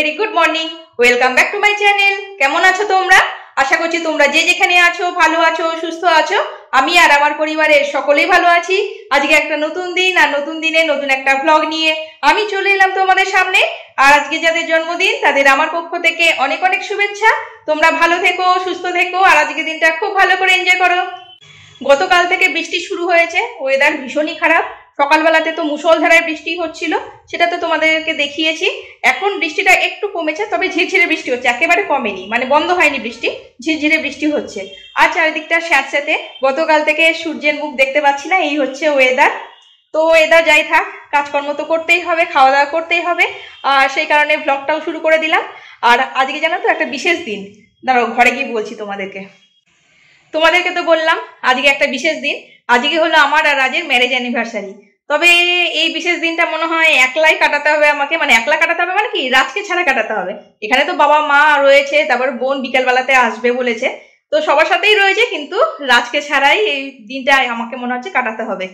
Very good morning. Welcome back to my channel. কেমন আছো তোমরা? আশা করছি তোমরা যে যেখানে আছো ভালো আছো, সুস্থ আছো। আমি আর আমার পরিবারের সকলেই ভালো আছি। আজকে একটা নতুন দিন আর নতুন দিনে নতুন একটা ব্লগ নিয়ে আমি চলে এলাম তোমাদের সামনে। আর আজকে যাদের জন্মদিন তাদের আমার পক্ষ থেকে অনেক অনেক শুভেচ্ছা। তোমরা ভালো থেকো, সুস্থ থেকো আর আজকের দিনটা খুব ভালো করে এনজয় করো। গতকাল থেকে বৃষ্টি শুরু হয়েছে, ওয়েদার ভীষণই খারাপ। সকালবেলাতে তো মুষলধারায় বৃষ্টি হচ্ছিল, সেটা তো তোমাদেরকে দেখিয়েছি। এখন বৃষ্টিটা একটু কমেছে, তবে ঝিরঝিরে বৃষ্টি হচ্ছে, একেবারে কমেনি, মানে বন্ধ হয়নি বৃষ্টি, ঝিরঝিরে বৃষ্টি হচ্ছে। আর চারিদিকটা স্যাঁতস্যাঁতে, গতকাল থেকে সূর্যের মুখ দেখতে পাচ্ছি না, এই হচ্ছে ওয়েদার। তো ওয়েদার যাই থাক, কাজকর্ম তো করতেই হবে, খাওয়া দাওয়া করতেই হবে, আর সেই কারণে ব্লগটাও শুরু করে দিলাম। আর আজকে জানো তো একটা বিশেষ দিন, দাঁড়াও ঘরে গিয়ে বলছি তোমাদেরকে তো বললাম আজকে একটা বিশেষ দিন। আজকে হলো আমার আর রাজের ম্যারেজ অ্যানিভার্সারি। তবে এই বিশেষ দিনটা মনে হয় একলাই কাটাতে হবে আমাকে, মানে একলা কাটাতে হবে মানে কি, রাজকে ছাড়া কাটাতে হবে। এখানে তো বাবা মা রয়েছে, তারপর বোন বিকেলবেলাতে আসবে বলেছে, তো সবার সাথেই রয়েছে, কিন্তু রাজকে ছাড়াই এই দিনটা আমাকে মনে হচ্ছে কাটাতে হবে।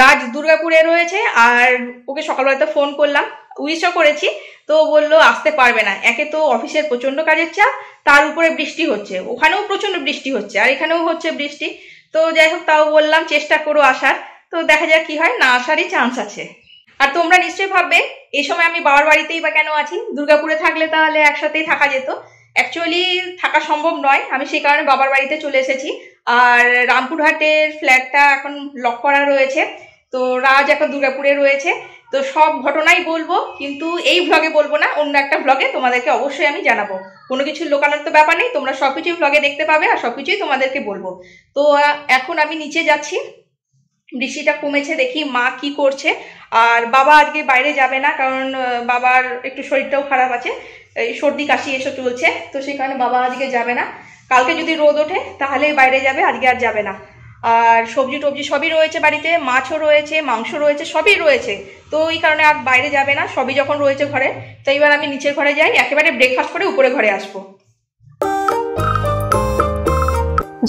রাজ দুর্গাপুরে রয়েছে, আর ওকে সকালবেলাতে ফোন করলাম, উইশও করেছি, তো বললো আসতে পারবে না। একে তো অফিসের প্রচন্ড কাজের চাপ, তার উপরে বৃষ্টি হচ্ছে, ওখানেও প্রচন্ড বৃষ্টি হচ্ছে আর এখানেও হচ্ছে বৃষ্টি। তো যাই হোক, তাও বললাম চেষ্টা করো আসার, তো দেখা যাক কি হয়, না আসারই চান্স আছে। আর তোমরা নিশ্চয়ই ভাববে এই সময় আমি বাবার বাড়িতেই বা কেন আছি, দুর্গাপুরে থাকলে তাহলে একসাথেই থাকা যেত। অ্যাকচুয়ালি থাকা সম্ভব নয়, আমি সেই কারণে বাবার বাড়িতে চলে এসেছি। আর রামপুরহাটের ফ্ল্যাটটা এখন লক করা রয়েছে, তো রাজ এখন দুর্গাপুরে রয়েছে। তো সব ঘটনাই বলবো, কিন্তু এই ভ্লগে বলবো না, অন্য একটা ভ্লগে তোমাদেরকে অবশ্যই আমি জানাবো। কোনো কিছু লোকানোর তো ব্যাপার নেই, তোমরা সবকিছুই ভ্লগে দেখতে পাবে আর সবকিছুই তোমাদেরকে বলবো। তো এখন আমি নিচে যাচ্ছি, বৃষ্টিটা কমেছে, দেখি মা কি করছে। আর বাবা আজকে বাইরে যাবে না, কারণ বাবার একটু শরীরটাও খারাপ আছে, এই সর্দি কাশি এসব চলছে, তো সেই কারণে বাবা আজকে যাবে না। কালকে যদি রোদ ওঠে তাহলে বাইরে যাবে, আজকে আর যাবে না। আর সবজি টবজি সবই রয়েছে বাড়িতে, মাছও রয়েছে, মাংস রয়েছে, সবই রয়েছে, তো এই কারণে আর বাইরে যাবে না, সবই যখন রয়েছে ঘরে। তো এবার আমি নিচের ঘরে যাই, একেবারে ব্রেকফাস্ট করে উপরে ঘরে আসবো।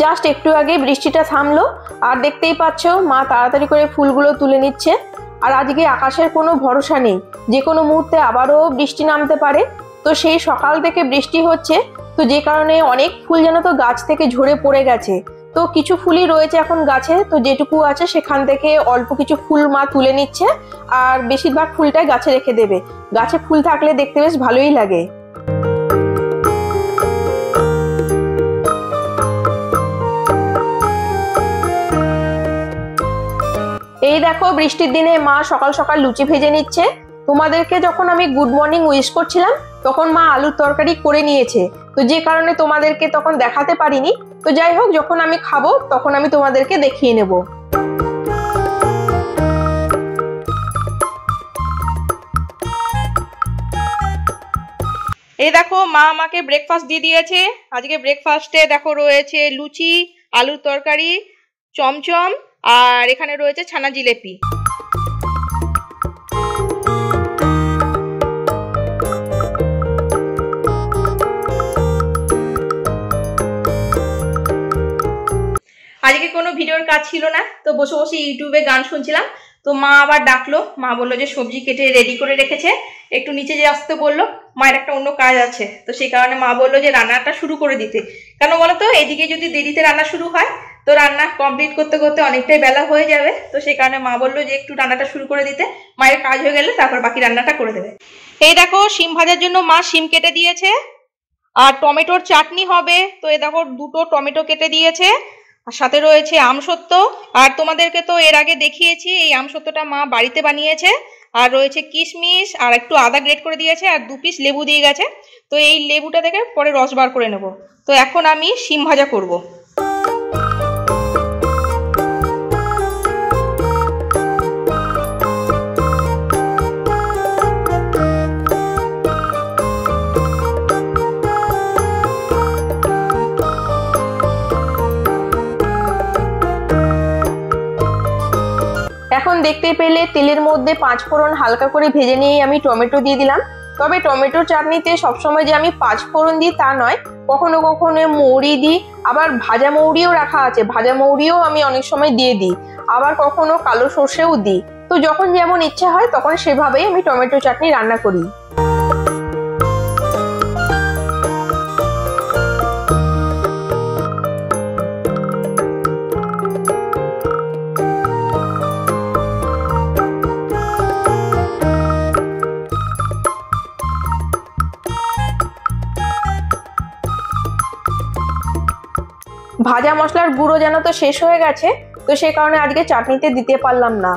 জাস্ট একটু আগে বৃষ্টিটা থামলো, আর দেখতেই পাচ্ছ মা তাড়াতাড়ি করে ফুলগুলো তুলে নিচ্ছে। আর আজকে আকাশের কোনো ভরসা নেই, যে কোনো মুহূর্তে আবারও বৃষ্টি নামতে পারে। তো সেই সকাল থেকে বৃষ্টি হচ্ছে, তো যে কারণে অনেক ফুল যেন তো গাছ থেকে ঝরে পড়ে গেছে। তো কিছু ফুলই রয়েছে এখন গাছে, তো যেটুকু আছে সেখান থেকে অল্প কিছু ফুল মা তুলে নিচ্ছে, আর বেশিরভাগ ফুলটাই গাছে রেখে দেবে। গাছে ফুল থাকলে দেখতে বেশ ভালোই লাগে। এই দেখো বৃষ্টির দিনে মা সকাল সকাল লুচি ভেজে নিচ্ছে। তোমাদেরকে যখন আমি গুড মর্নিং উইশ করছিলাম তখন মা আলুর তরকারি করে নিয়েছে, তো যে কারণে তোমাদেরকে তখন দেখাতে পারিনি। তো যাই হোক, যখন আমি খাবো তখন আমি তোমাদেরকে দেখিয়ে নেব। এই দেখো মা আমাকে ব্রেকফাস্ট দিয়ে দিয়েছে। আজকে ব্রেকফাস্টে দেখো রয়েছে লুচি, আলুর তরকারি, চমচম, আর এখানে রয়েছে ছানা জিলেপি। আজকে কোনো ভিডিওর কাজ ছিল না, তো বসে বসে ইউটিউবে গান শুনছিলাম। তো মা আবার ডাকলো, মা বললো যে সবজি কেটে রেডি করে রেখেছে, একটু নিচে যে আসতে বললো, মায়ের একটা অন্য কাজ আছে। তো সেই কারণে মা বললো যে রান্নাটা শুরু করে দিতে। কেন বলো তো, এদিকে যদি দেরিতে রান্না শুরু হয় তো রান্না কমপ্লিট করতে করতে অনেকটাই বেলা হয়ে যাবে। তো সেই কারণে মা বললো যে একটু রান্নাটা শুরু করে দিতে, মায়ের কাজ হয়ে গেলে তারপর বাকি রান্নাটা করে দেবে। এই দেখো শিম ভাজার জন্য মা শিম কেটে দিয়েছে, আর টমেটোর চাটনি হবে। তো এই দেখো দুটো টমেটো কেটে দিয়েছে, আর সাথে রয়েছে আমসত্ব। আর তোমাদেরকে তো এর আগে দেখিয়েছি, এই আমসত্বটা মা বাড়িতে বানিয়েছে। আর রয়েছে কিশমিশ, আর একটু আদা গ্রেট করে দিয়েছে, আর 2 পিস লেবু দিয়ে গেছে। তো এই লেবুটা থেকে পরে রস বার করে নেব। তো এখন আমি শিম ভাজা করব। এখন দেখতে পেলে তেলের মধ্যে 5 ফোড়ন হালকা করে ভেজে নিয়ে আমি টমেটো দিয়ে দিলাম। তবে টমেটো চাটনিতে সবসময় যে আমি 5 ফোড়ন দিই তা নয়, কখনো কখনো মৌরি দিই, আবার ভাজা মৌরিও রাখা আছে, ভাজা মৌরিও আমি অনেক সময় দিয়ে দিই, আবার কখনো কালো সর্ষেও দিই। তো যখন যেমন ইচ্ছা হয় তখন সেভাবেই আমি টমেটো চাটনি রান্না করি। ভাজা মশলার গুঁড়ো যেন তো শেষ হয়ে গেছে, তো সেই কারণে আজকে চাটনিতে দিতে পারলাম না।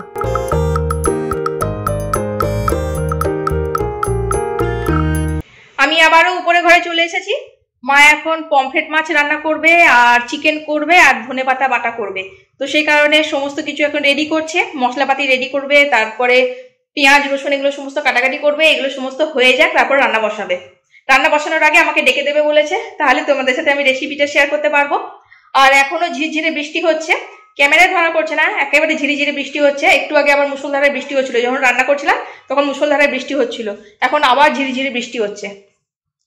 আমি আবারও উপরে ঘরে চলে এসেছি। মা এখন পমফ্রেট মাছ রান্না করবে আর চিকেন করবে আর ধনেপাতা বাটা করবে। তো সেই কারণে সমস্ত কিছু এখন রেডি করছে, মশলাপাতি রেডি করবে, তারপরে পেঁয়াজ রসুন এগুলো সমস্ত কাটাকাটি করবে। এগুলো সমস্ত হয়ে যাক, তারপর রান্না বসাবে। রান্না বসানোর আগে আমাকে ডেকে দেবে বলেছে, তাহলে তোমাদের সাথে আমি রেসিপিটা শেয়ার করতে পারবো। আর এখনো ঝিরঝিরে বৃষ্টি হচ্ছে, ক্যামেরায় ধরা পড়ছে না, একেবারে ঝিরিঝিরি বৃষ্টি হচ্ছে। একটু আগে আবার মুষলধারায় বৃষ্টি হচ্ছিল, যখন রান্না করছিলাম তখন মুষলধারায় বৃষ্টি হচ্ছিল, এখন আবার ঝিরিঝিরি বৃষ্টি হচ্ছে।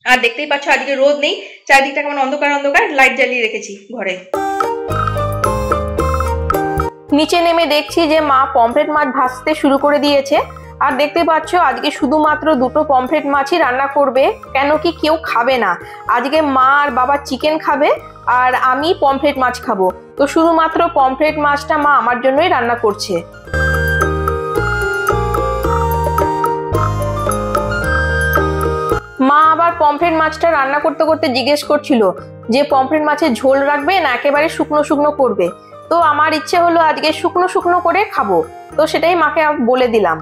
আর দেখতেই পাচ্ছ আজকে রোদ নেই, চারিদিকটা কেমন অন্ধকার অন্ধকার, লাইট জ্বালিয়ে রেখেছি ঘরে। নিচে নেমে দেখছি যে মা পমফ্রেট মাছ ভাজতে শুরু করে দিয়েছে। আর দেখতে পাচ্ছ আজকে শুধুমাত্র দুটো পমফ্রেট মাছই রান্না করবে, কেন কি কেউ খাবে না। আজকে মা আর বাবা চিকেন খাবে আর আমি পমফ্রেট মাছ খাবো, তো শুধুমাত্র পমফ্রেট মাছটা মা আমার জন্যই রান্না করছে। মা আবার পমফ্রেট মাছটা রান্না করতে করতে জিজ্ঞেস করছিল যে পমফ্রেট মাছের ঝোল রাখবে না একেবারে শুকনো শুকনো করবে। তো আমার ইচ্ছে হলো আজকে শুকনো শুকনো করে খাবো, তো সেটাই মাকে বলে দিলাম।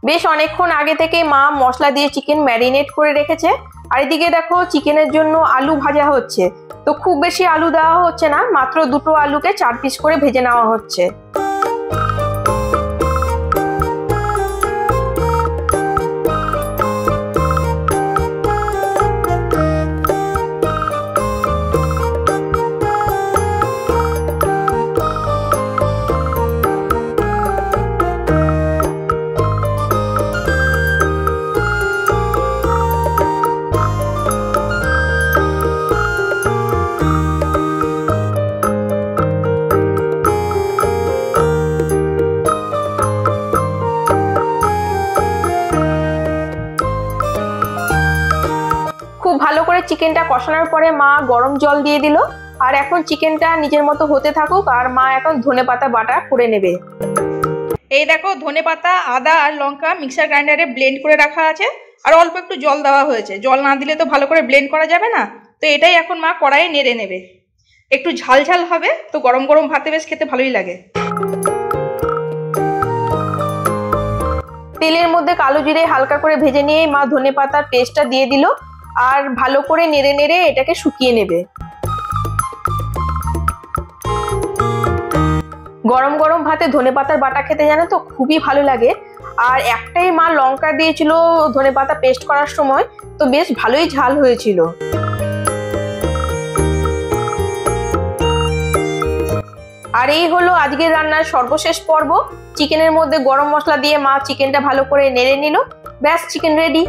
বেশ অনেকক্ষণ আগে থেকে মা মশলা দিয়ে চিকেন ম্যারিনেট করে রেখেছে। আর এদিকে দেখো চিকেনের জন্য আলু ভাজা হচ্ছে। তো খুব বেশি আলু দেওয়া হচ্ছে না, মাত্র দুটো আলুকে 4 পিস করে ভেজে নেওয়া হচ্ছে। খুব ভালো করে চিকেনটা কষানোর পরে মা গরম জল দিয়ে দিল। আর এখন চিকেনটা নিজের মতো হতে থাকুক, আর মা এখন ধনেপাতা বাটা করে নেবে। এই দেখো ধনেপাতা, আদা আর লঙ্কা মিক্সার গ্রাইন্ডারে ব্লেন্ড করে রাখা আছে, আর অল্প একটু জল দেওয়া হয়েছে। জল না দিলে তো ভালো করে ব্লেন্ড করা যাবে না, তো এটাই এখন মা কড়াইয়ে নেড়ে নেবে। একটু ঝাল ঝাল হবে, তো গরম গরম ভাতে বেশ খেতে ভালোই লাগে। তেলের মধ্যে কালো জিরে হালকা করে ভেজে নিয়ে মা ধনেপাতার পেস্টটা দিয়ে দিল আর ভালো করে নেড়ে নেড়ে এটাকে শুকিয়ে নেবে। গরম গরম ভাতে ধনেপাতার বাটা খেতে জানো তো খুবই ভালো লাগে। আর একটাই মা লঙ্কা দিয়েছিল ধনেপাতা পেস্ট করার সময়, তো বেশ ভালোই ঝাল হয়েছিল। আর এই হলো আজকের রান্নার সর্বশেষ পর্ব। চিকেনের মধ্যে গরম মশলা দিয়ে মা চিকেনটা ভালো করে নেড়ে নিল, ব্যাস চিকেন রেডি।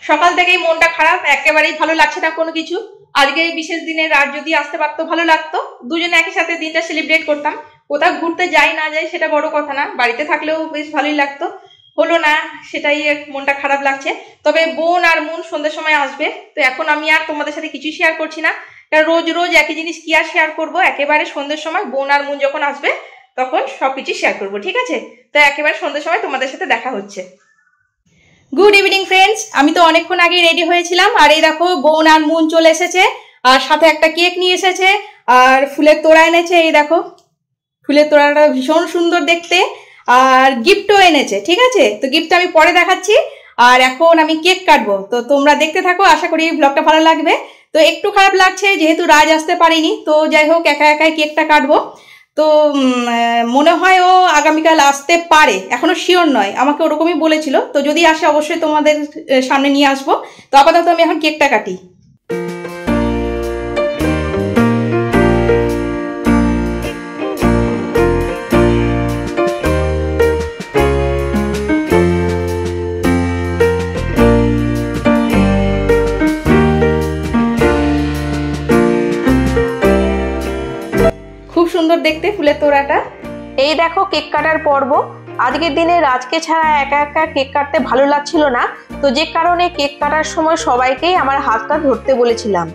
সকাল থেকেই মনটা খারাপ, একেবারেই ভালো লাগছে না কোনো কিছু। আজকে এই বিশেষ দিনে রাত যদি আসতে পারতো ভালো লাগতো, দুজনে একই সাথে দিনটা সেলিব্রেট করতাম। কোথাও ঘুরতে যাই না যাই সেটা বড় কথা না, বাড়িতে থাকলেও বেশ ভালোই লাগতো। হলো না, সেটাই মনটা খারাপ লাগছে। তবে বোন আর মুন সন্ধ্যার সময় আসবে, তো এখন আমি আর তোমাদের সাথে কিছু শেয়ার করছি না, কারণ রোজ রোজ একই জিনিস কি আর শেয়ার করবো। একেবারে সন্ধ্যের সময় বোন আর মুন যখন আসবে তখন সবকিছু শেয়ার করবো, ঠিক আছে? তো একেবারে সন্ধ্যের সময় তোমাদের সাথে দেখা হচ্ছে। গুড ইভিনিং ফ্রেন্ডস, আমি তো অনেকক্ষণ আগে রেডি হয়েছিলাম। আর এই দেখো বোন আর মুন চলে এসেছে, আর সাথে একটা কেক নিয়ে এসেছে, আর ফুলের তোড়া এনেছে। এই দেখো ফুলের তোড়াটা ভীষণ সুন্দর দেখতে, আর গিফটও এনেছে, ঠিক আছে? তো গিফটটা আমি পরে দেখাচ্ছি। আর এখন আমি কেক কাটবো, তো তোমরা দেখতে থাকো, আশা করি ব্লগটা ভালো লাগবে। তো একটু খারাপ লাগছে যেহেতু রাজ আসতে পারিনি, তো যাই হোক একা একাই কেকটা কাটবো। তো মনে হয় ও আগামীকাল আসতে পারে, এখনো শিওর নয়, আমাকে ওরকমই বলেছিল। তো যদি আসে অবশ্যই তোমাদের সামনে নিয়ে আসবো। তো আপাতত আমি এখন কেকটা কাটি। খুব সুন্দর দেখতে ফুলের তোড়াটা। এই দেখো কেক কাটার পর্ব। আজকের দিনে রাজকে ছাড়া একা একা কেক কাটতে ভালো লাগছিল না, তো যে কারণে কেক কাটার সময় সবাইকেই আমার হাতটা ধরতে বলেছিলাম।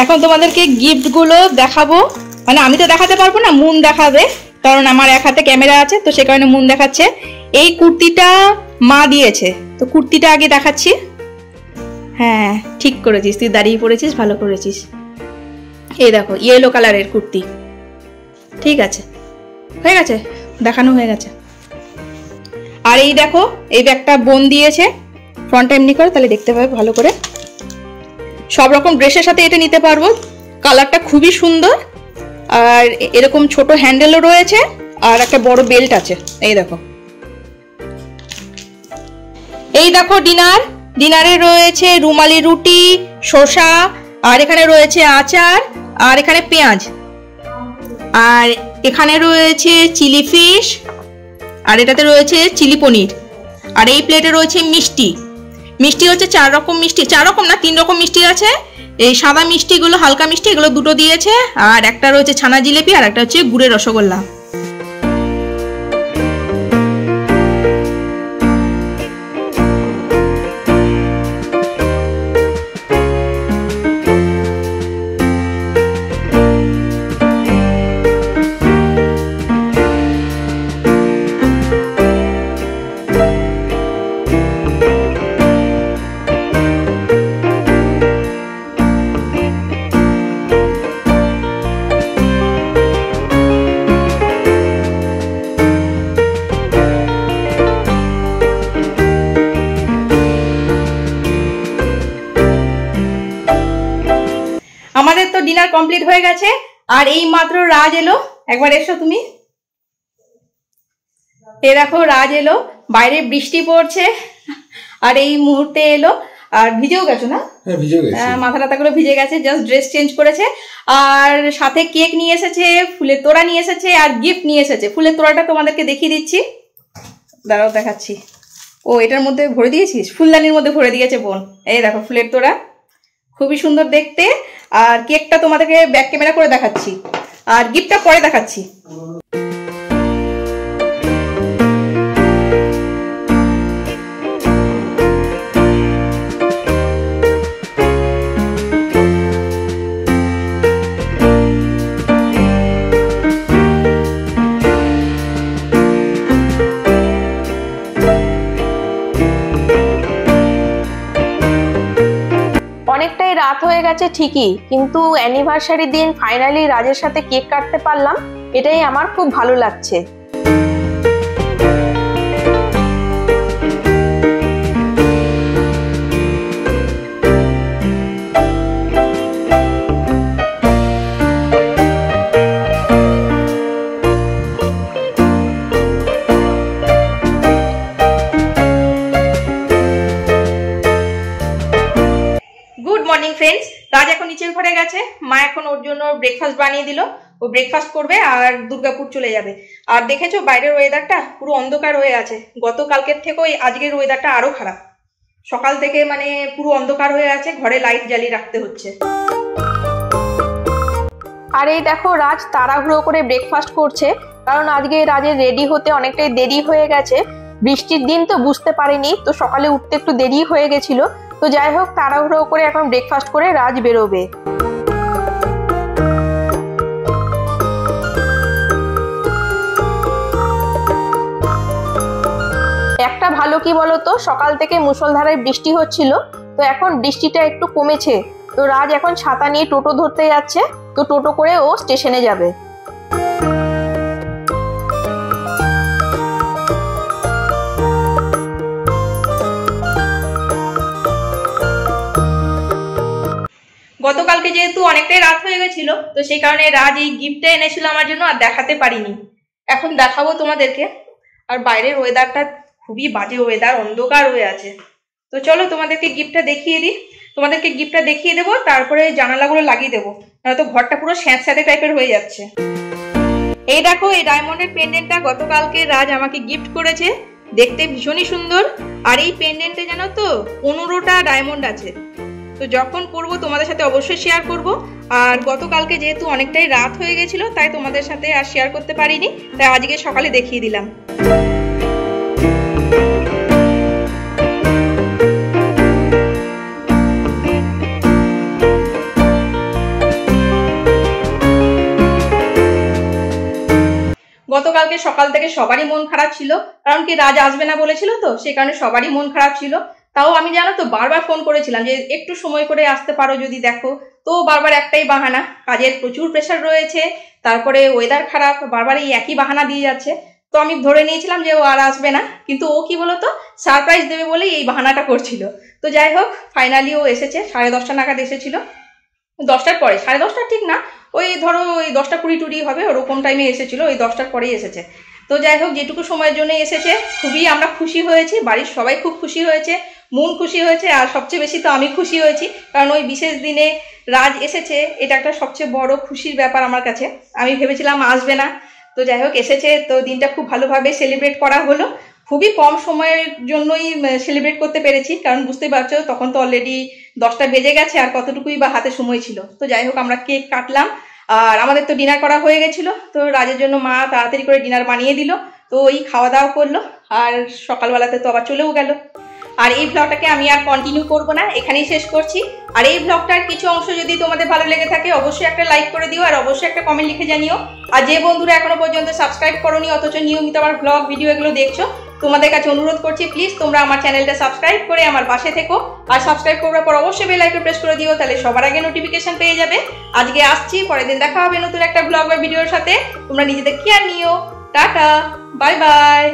এখন তোমাদেরকে গিফটগুলো দেখাবো, মানে আমি তো দেখাতে পারবো না, মুন দেখাবে, কারণ আমার এক হাতে ক্যামেরা আছে, তো সে কারণে মুন দেখাচ্ছে। এই কুর্তিটা মা দিয়েছে, তো কুর্তিটা আগে দেখাচ্ছি। হ্যাঁ ঠিক করেছিস, তুই দাঁড়িয়ে পড়েছিস, ভালো করেছিস। এই দেখো ইয়েলো কালারের কুর্তি, ঠিক আছে, হয়ে গেছে, দেখানো হয়ে গেছে। আর এই দেখো এই ব্যাগটা বোন দিয়েছে, ফ্রন্টটা এমনি করে তাহলে দেখতে পাবে ভালো করে। সব রকম ড্রেসের সাথে এটা নিতে পারবো, কালারটা খুবই সুন্দর। আর এরকম ছোট হ্যান্ডেলও রয়েছে, আর একটা বড় বেল্ট আছে। এই দেখো, এই দেখো ডিনারে রয়েছে রুমালি রুটি, শসা, আর এখানে রয়েছে আচার, আর এখানে পেঁয়াজ, আর এখানে রয়েছে চিলি ফিশ, আর এটাতে রয়েছে চিলি পনির, আর এই প্লেটে রয়েছে মিষ্টি। মিষ্টি হচ্ছে 4 রকম মিষ্টি, 4 রকম না 3 রকম মিষ্টি আছে। এই সাদা মিষ্টিগুলো, হালকা মিষ্টি, এগুলো দুটো দিয়েছে, আর একটা রয়েছে ছানা জিলেপি, আর একটা হচ্ছে গুড়ের রসগোল্লা। আমাদের তো ডিনার কমপ্লিট হয়ে গেছে, আর এই মাত্র রাজ এলো। একবার এসো তুমি, এ দেখো রাজ এলো, বাইরে বৃষ্টি পড়ছে, আর এই মুহূর্তে এলো। আর ভিজেও গেছো না? হ্যাঁ ভিজে গেছে, মাথা টাথাগুলো ভিজে গেছে, জাস্ট ড্রেস চেঞ্জ করেছে। আর সাথে কেক নিয়ে এসেছে, ফুলের তোড়া নিয়ে এসেছে, আর গিফট নিয়ে এসেছে। ফুলের তোড়াটা তোমাদেরকে দেখিয়ে দিচ্ছি, দাঁড়াও দেখাচ্ছি। ও এটার মধ্যে ভরে দিয়েছিস, ফুলদানির মধ্যে ভরে দিয়েছে বোন। এই দেখো ফুলের তোড়া, খুবই সুন্দর দেখতে। আর কেকটা তোমাদেরকে ব্যাক ক্যামেরা করে দেখাচ্ছি, আর গিফটটা পরে দেখাচ্ছি। অনেকটাই রাত হয়ে গেছে ঠিকই, কিন্তু অ্যানিভার্সারি দিন ফাইনালি রাজের সাথে কেক কাটতে পারলাম, এটাই আমার খুব ভালো লাগছে। গুড মর্নিং ফ্রেন্ডস, রাজ এখন নিচের ঘরে গেছে, মা এখন ওর জন্য ব্রেকফাস্ট বানিয়ে দিল। ও ব্রেকফাস্ট করবে আর দুর্গাপুর চলে যাবে। আর দেখেছো বাইরের ওয়েদারটা পুরো অন্ধকার হয়ে আছে, গতকালকের থেকেও আজকের ওয়েদারটা আরো খারাপ। সকাল থেকে মানে পুরো অন্ধকার হয়ে আছে, ঘরে লাইট জ্বালিয়ে রাখতে হচ্ছে। আর এই দেখো রাজ তাড়াহুড়ো করে ব্রেকফাস্ট করছে, কারণ আজকে রাজের রেডি হতে অনেকটাই দেরি হয়ে গেছে। বৃষ্টির দিন তো বুঝতে পারিনি, তো সকালে উঠতে একটু দেরি হয়ে গেছিল। তো যাই হোক, তাড়াহুড়ো করে এখন ব্রেকফাস্ট করে রাজ বেরোবে। একটা ভালো কি বলতো, সকাল থেকে মুষলধারায় বৃষ্টি হচ্ছিল, তো এখন বৃষ্টিটা একটু কমেছে। তো রাজ এখন ছাতা নিয়ে টোটো ধরতে যাচ্ছে, তো টোটো করে ও স্টেশনে যাবে। গতকালকে যেহেতু অনেকটাই রাত হয়ে গেছিল, তো সেই কারণে রাজ এই গিফটটা এনেছিল আমার জন্য, আর দেখাতে পারিনি। এখন দেখাবো তোমাদেরকে। আর বাইরের ওয়েদারটা খুবই বাজে ওয়েদার, অন্ধকার হয়ে আছে। তো চলো তোমাদেরকে গিফটটা দেখিয়ে দিই। তোমাদেরকে গিফটটা দেখিয়ে দেবো, তারপরে জানালাগুলো লাগিয়ে দেবো, নয়তো ঘরটা পুরো স্যাঁতস্যাঁতে টাইপের হয়ে যাচ্ছে। এই দেখো এই ডায়মন্ডের পেন্ডেন্টটা গতকালকে রাজ আমাকে গিফট করেছে। দেখতে ভীষণই সুন্দর। আর এই পেন্ডেন্টে জানো তো 15টা ডায়মন্ড আছে। তো যখন পরবো তোমাদের সাথে অবশ্যই শেয়ার করব। আর গতকালকে যেহেতু অনেকটাই রাত হয়ে গেছিল তাই তোমাদের সাথে আর শেয়ার করতে পারিনি, তাই আজকে সকালে দেখিয়ে দিলাম। গতকালকে সকাল থেকে সবারই মন খারাপ ছিল, কারণ কি রাজ আসবে না বলেছিল, তো সেই কারণে সবারই মন খারাপ ছিল। তাও আমি জানো তো বারবার ফোন করেছিলাম যে একটু সময় করে আসতে পারো যদি, দেখো। তো বারবার একটাই বাহানা, কাজের প্রচুর প্রেশার রয়েছে, তারপরে ওয়েদার খারাপ, বারবার এই একই বাহানা দিয়ে যাচ্ছে। তো আমি ধরে নিয়েছিলাম যে ও আর আসবে না, কিন্তু ও কি বলতো সারপ্রাইজ দেবে বলেই এই বাহানাটা করছিল। তো যাই হোক, ফাইনালি ও এসেছে, 10:30 নাগাদ এসেছিল। 10টার পরে, 10:30 ঠিক না, ওই ধরো ওই 10:20 হবে, ওরকম টাইমে এসেছিল, ওই 10টার পরেই এসেছে। তো যাই হোক, যেটুকু সময়ের জন্য এসেছে খুবই আমরা খুশি হয়েছি, বাড়ির সবাই খুব খুশি হয়েছে, মন খুশি হয়েছে। আর সবচেয়ে বেশি তো আমি খুশি হয়েছি, কারণ ওই বিশেষ দিনে রাজ এসেছে, এটা একটা সবচেয়ে বড় খুশির ব্যাপার আমার কাছে। আমি ভেবেছিলাম আসবে না, তো যাই হোক এসেছে। তো দিনটা খুব ভালোভাবে সেলিব্রেট করা হলো, খুবই কম সময়ের জন্যই সেলিব্রেট করতে পেরেছি, কারণ বুঝতেই পারছো তখন তো অলরেডি 10টা বেজে গেছে, আর কতটুকুই বা হাতে সময় ছিল। তো যাই হোক, আমরা কেক কাটলাম, আর আমাদের তো ডিনার করা হয়ে গেছিল। তো রাজের জন্য মা তাড়াতাড়ি করে ডিনার বানিয়ে দিল, তো ওই খাওয়া দাওয়া করলো, আর সকালবেলাতে তো আবার চলেও গেল। আর এই ব্লগটাকে আমি আর কন্টিনিউ করব না, এখানেই শেষ করছি। আর এই ব্লগটার কিছু অংশ যদি তোমাদের ভালো লেগে থাকে অবশ্যই একটা লাইক করে দিও, আর অবশ্যই একটা কমেন্ট লিখে জানিও। আর যে বন্ধুরা এখনো পর্যন্ত সাবস্ক্রাইব করোনি অথচ নিয়মিত আমার ব্লগ ভিডিও এগুলো দেখছো, তোমাদের কাছে অনুরোধ করছি প্লিজ তোমরা আমার চ্যানেলটা সাবস্ক্রাইব করে আমার পাশে থেকো। আর সাবস্ক্রাইব করার পর অবশ্যই বেল আইকন প্রেস করে দিও, তাহলে সবার আগে নোটিফিকেশন পেয়ে যাবে। আজকে আসছি, পরের দিন দেখা হবে নতুন একটা ব্লগ বা ভিডিওর সাথে। তোমরা নিজেদের কেয়ার নিও। Tata, bye bye.